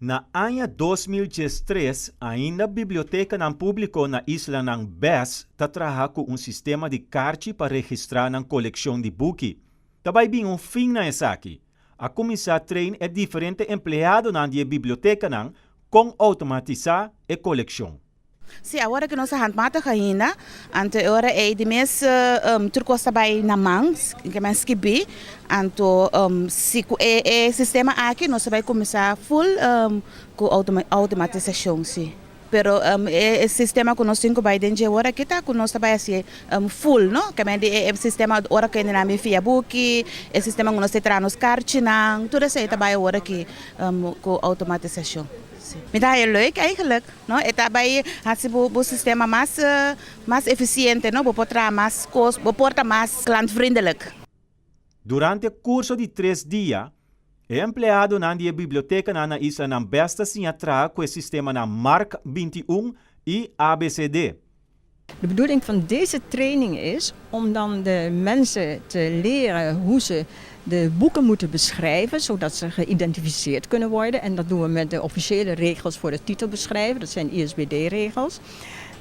Na anya 2013, ainda a Biblioteca ng Público na Isla ng BES tatraha com sistema de carte para registrar ng koleksyon de buki. Tabay bing fim na esaki. A começar train é diferente empleado na biblioteca ng com automatizar e koleksyon. Sim, agora que nós handmatig ainda, anto agora é de mês turcosta by namang, que mais que bi, anto se é sistema aqui nós vai começar full com automatização, sim. Pero é sistema que nós temos by dentro agora que tá com nós vai assim full, não? Que é sistema agora que ainda me fia book, é sistema que nós temos nos cartinang, tudo isso tá by agora que com automatização. Met dat heel leuk eigenlijk. No? Het daarbij had het systeem más eficiente, no? Porta más klantvriendelijk. Durante o curso de 3 dias, o empleado na biblioteca na isla ng besta sinha tra com o sistema na Mark 21 e ABCD. De bedoeling van deze training is om dan de mensen te leren hoe ze de boeken moeten beschrijven, zodat ze geïdentificeerd kunnen worden. En dat doen we met de officiële regels voor het titelbeschrijven, dat zijn ISBD-regels.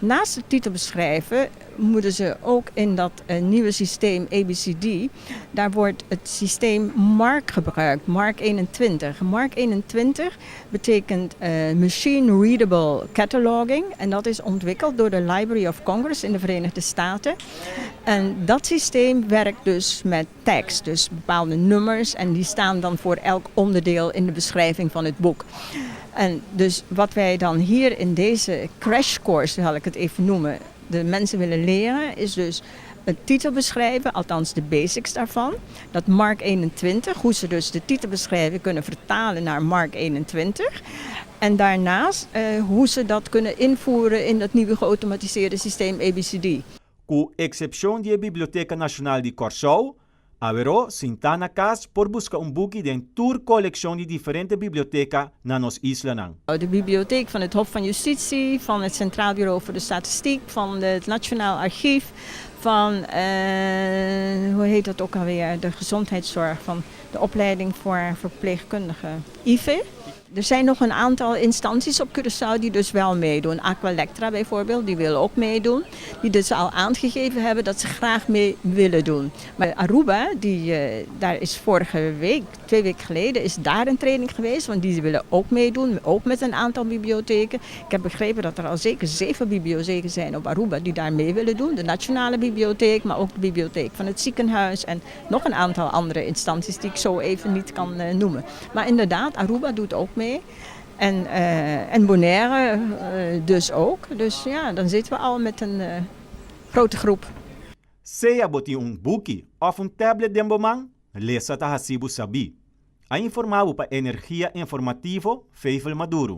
Naast het titelbeschrijven moeten ze ook in dat nieuwe systeem ABCD, daar wordt het systeem MARC gebruikt, MARC 21. MARC 21 betekent Machine Readable Cataloging en dat is ontwikkeld door de Library of Congress in de Verenigde Staten. En dat systeem werkt dus met tags, dus bepaalde nummers en die staan dan voor elk onderdeel in de beschrijving van het boek. En dus wat wij dan hier in deze crashcourse, zal ik het even noemen, de mensen willen leren, is dus het titel beschrijven, althans de basics daarvan. Dat Mark 21, hoe ze dus de titel beschrijven kunnen vertalen naar Mark 21. En daarnaast hoe ze dat kunnen invoeren in dat nieuwe geautomatiseerde systeem ABCD. Com exceção de Biblioteca Nacional de Curaçao, haverá Sintana Cas por buscar boek de tour collectie de diferente biblioteca na nos isla. De bibliotheek van het Hof van Justitie, van het Centraal Bureau voor de Statistiek, van het Nationaal Archief, van, hoe heet dat ook alweer, de gezondheidszorg, van de opleiding voor verpleegkundigen, IVE. Er zijn nog een aantal instanties op Curaçao die dus wel meedoen. Aqualectra bijvoorbeeld, die willen ook meedoen. Die dus al aangegeven hebben dat ze graag mee willen doen. Maar Aruba, daar is vorige week, 2 weken geleden, is daar een training geweest. Want die willen ook meedoen, ook met een aantal bibliotheken. Ik heb begrepen dat er al zeker 7 bibliotheken zijn op Aruba die daar mee willen doen. De Nationale Bibliotheek, maar ook de bibliotheek van het ziekenhuis. En nog een aantal andere instanties die ik zo even niet kan noemen. Maar inderdaad, Aruba doet ook mee. En Bonaire dus ook. Dus ja, dan zitten we al met een grote groep. Seja boti boekie of een tablet de bomang, lees het hasibu sabi. A informavo pa Energia Informativo, Feifel Maduro.